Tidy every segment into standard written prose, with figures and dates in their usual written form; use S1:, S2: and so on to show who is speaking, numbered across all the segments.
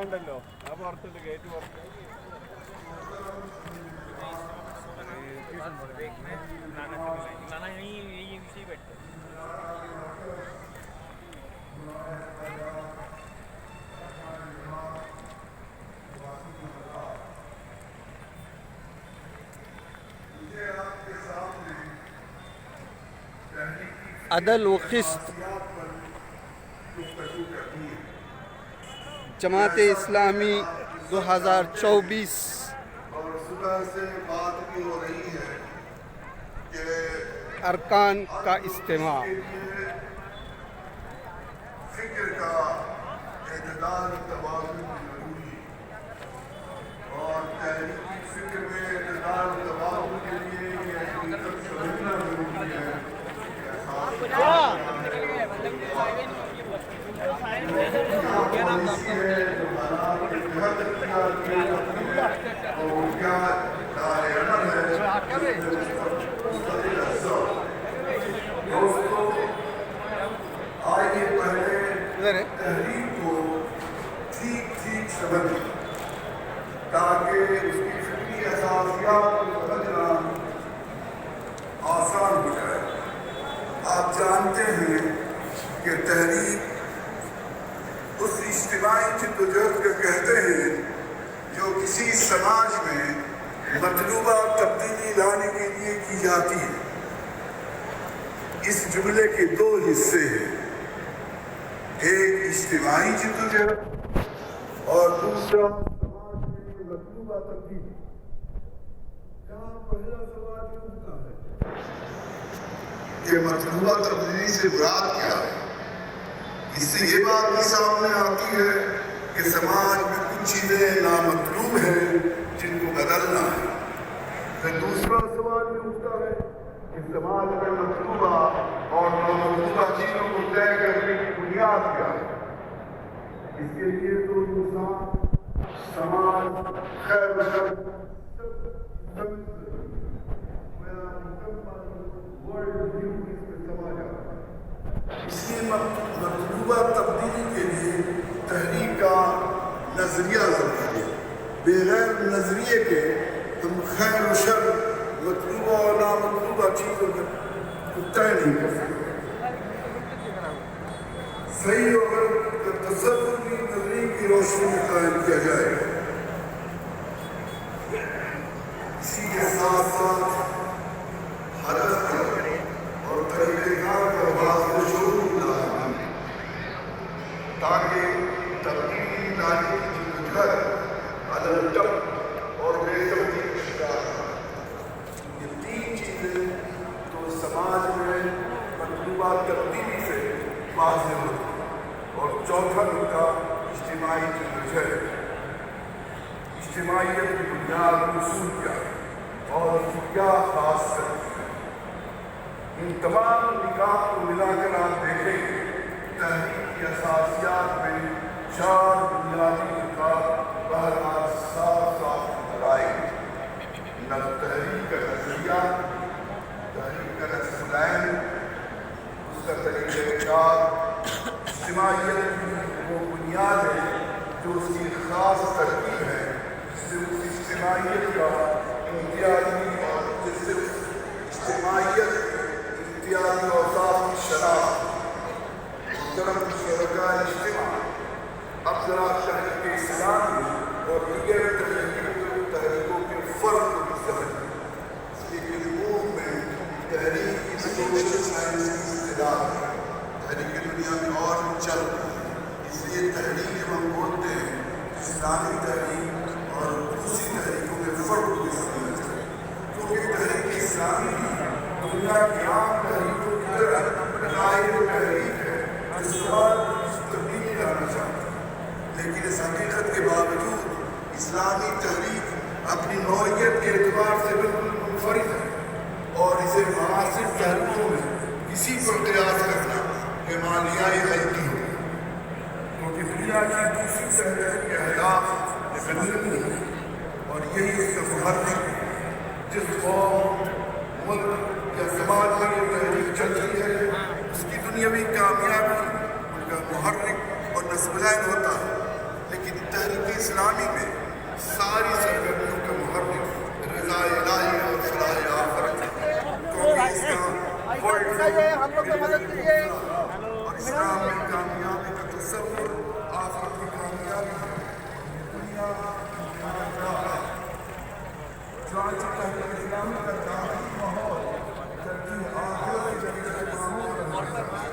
S1: ണ്ടല്ലോ ആ പുറത്തുണ്ട് ഗേറ്റ് പുറത്ത്
S2: عدل و قسط جماعت اسلامی 2024 ارکان کا اجتماع
S3: فکر کا اعتدال توازن ضروری اور تحریکی فکر میں اعتدال توازن کے لیے یہ حقیقت سمجھنا ضروری ہے
S2: ادھر ہے.
S3: تحریک کو ٹھیک ٹھیک سمجھ تاکہ اس کی فکری اساسیات کو سمجھنا آسان ہو جائے. آپ جانتے ہیں کہ تحریک اس اجتماعی جدوجہد کو کہتے ہیں جو کسی سماج میں مطلوبہ تبدیلی لانے کے لیے کی جاتی ہے. اس جملے کے دو حصے ہیں، ایک اجتماعی جدوجہد اور دوسرا سماج میں مطلوبہ تبدیلی. جہاں پہلا سوال یہ اٹھتا ہے کہ مطلوبہ تبدیلی سے مراد کیا ہے. اس سے یہ بات بھی سامنے آتی ہے کہ سماج میں کچھ چیزیں نامطلوب ہیں جن کو بدلنا ہے. پھر دوسرا سوال یہ اٹھتا ہے کہ سماج میں مطلوبہ اور نامطلوبہ چیزوں کو طے کرنے کی بنیاد کیا ہے. اس کے لیے تو انسان سماج خیر و شر اس لیے مطلوبہ تبدیلی کے لیے تحریک کا نظریہ ضروری ہے. بغیر نظریے کے ہم خیر و شر مطلوبہ اور نامطلوبہ چیزوں کو طے نہیں کر سکتے. صحیح اور غلط تصور کی نظریے کی روشنی میں قائم کیا جائے گا. اسی کے ساتھ ساتھ حرکت اور طریقہ کار کا واضح شعور لانا تاکہ تبدیلی لانے کی جدوجہد عدم ٹپ اور بے ترتیب کا شکار ہے. یہ تین چیزیں تو سماج میں مطلوبہ تبدیلی سے واضح ہوتی ہیں. اور چوتھا نکتہ اجتماعی جدوجہد. اجتماعیت کی بنیاد اصول کیا ہے اور کیا خاص کرتی ہے. ان تمام نکات کو ملا کر آپ دیکھیں گے تحریک کی اساسیات میں 4 بنیادی نکات بہرحال صاف صاف نظر آئے گی. تحریک کا نظریہ، تحریک کا نقص العین، اس کا طریقہ کار. اجتماعیت کی وہ بنیاد ہے جو اس کی خاص ترکیب ہے جس سے اس اجتماعیت کا امتیازی اور جس سے اجتماعیت امتیازی اوصاف کی شناخت. محترم شرکاء اجتماع، اب ذرا تحریک اسلامی اور دیگر تحریکوں کے فرق کو بھی سمجھیں. اس کے علوم میں تحریک کی سوشل سائنس کی اصطلاح ہے. تحریک دنیا میں اور چل رہی ہے. اس لیے تحریک جب ہم بولتے ہیں اسلامی تحریک اور دوسری تحریکوں کے فرق کو بھی سمجھنا چاہیے. کیونکہ تحریک اسلامی دنیا کی عام تحریکوں کی طرح رائے و تحریک ہے جس پر تبدیلی لانا چاہتا ہے. لیکن اس حقیقت کے باوجود اسلامی تحریک اپنی نوعیت کے اعتبار سے بالکل منفرد ہے اور اسے معاصر تحریکوں میں کسی پر قیاس کرنا پیمانیائی غلطی ہو. کیونکہ دنیا کی دوسری تحریک کے اہداف زندگی ہے اور یہی اس کا محرک ہے. جس قوم، ملک یا سماج میں یہ تحریک چل رہی ہے اس کی دنیاوی کامیابی ان کا محرک اور نصب العین ہوتا ہے. لیکن تحریک اسلامی میں ساری سرگرمیوں کا محرک رضا الہی اور فلاح آخرت ہے. کیونکہ اس کا اور اسلام میں کامیابی کا تصور آخرت کی کامیابی ہے. دنیا چنانچہ تحریک اسلامی کا داخلی ماحول ترجیح آخرت کے ذریعے معمول رہتا ہے.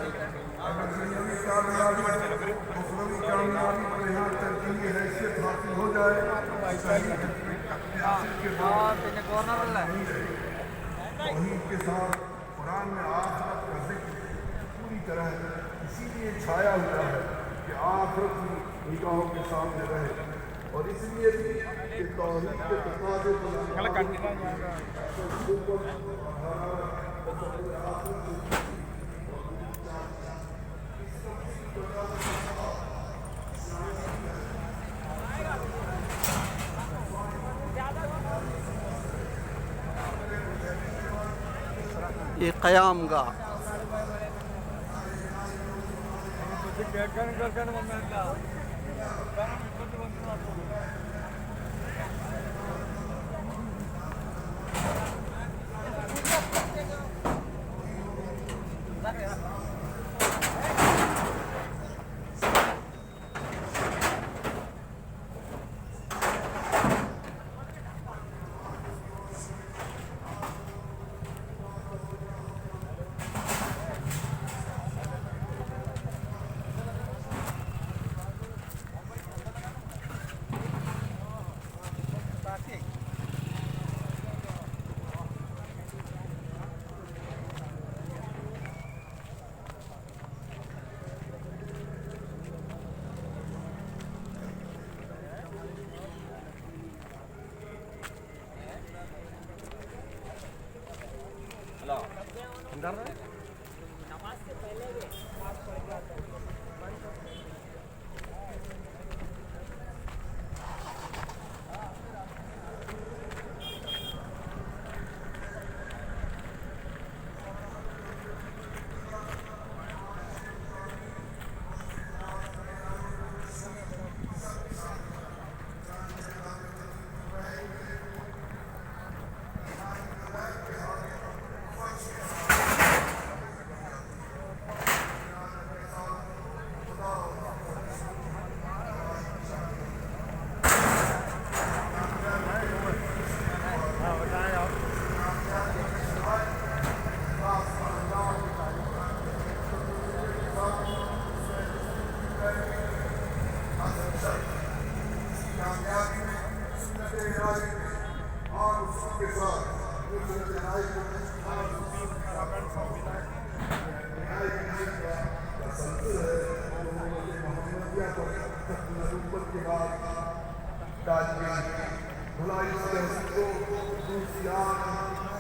S3: اگر دنیاوی کامیابی اخروی کامیابی پر یہاں ترجیحی حیثیت حاصل ہو جائے توحید کے ساتھ قرآن میں آخرت کا ذکر پوری طرح اسی لیے چھایا ہوا ہے کہ آخرت نگاہوں کے سامنے رہے. اور اس لیے بھی کہ توحید کے تقاضے
S2: یہ قیام گاہ.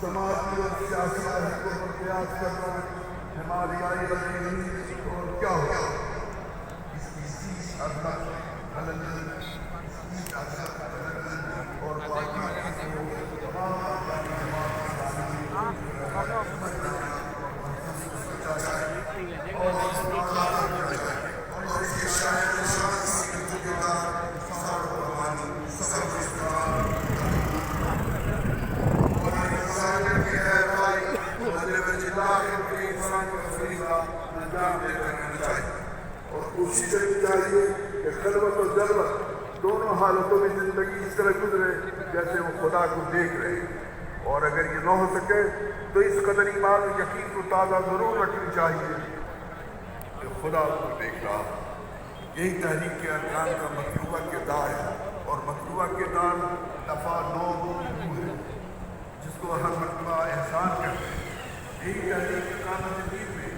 S3: سماجی اور سیاسی حقوق پر قیاس کرنا ہمالیائی رنگی اور کیا ہو اس کی سیس عظمت علمی سیس عظمت علمی اور باقی اور کوشش کرنی چاہیے کہ خلوت اور جلوت دونوں حالتوں میں زندگی اس طرح گزرے جیسے وہ خدا کو دیکھ رہے، اور اگر یہ نہ ہو سکے تو اس قدر ایمان و یقین کو تازہ ضرور رکھنی چاہیے کہ خدا کو دیکھ رہا۔ یہی تحریک کے ارکان کا مطلوبہ کردار ہے، اور مطلوبہ کردار دفعہ 9 ہے جس کو ہر مرتبہ احسان کرتے ہیں۔ یہی تحریک قیامت دین میں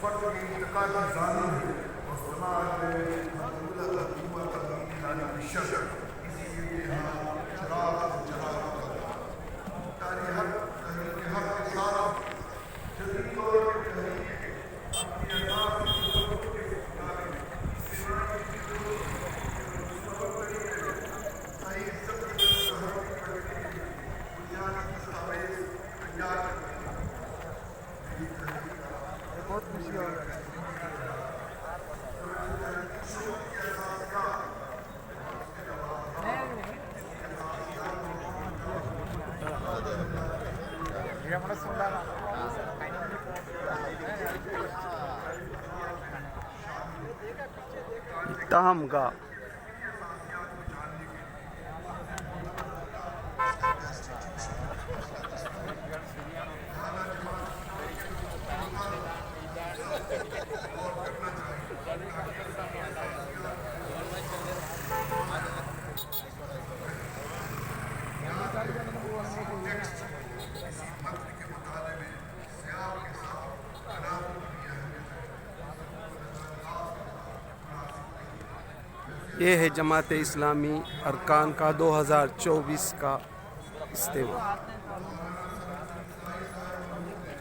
S3: فرد کی انتقادی ضامن ہے اور سماج میں مقبولہ حکومت تعلیم شر، اسی لیے یہاں چراغ تاریخ حق کے ساتھ جدید طور پر تحریک اپنی انداز
S2: اتہام گاہ یہ ہے جماعت اسلامی ارکان کا 2024 کا اجتماع۔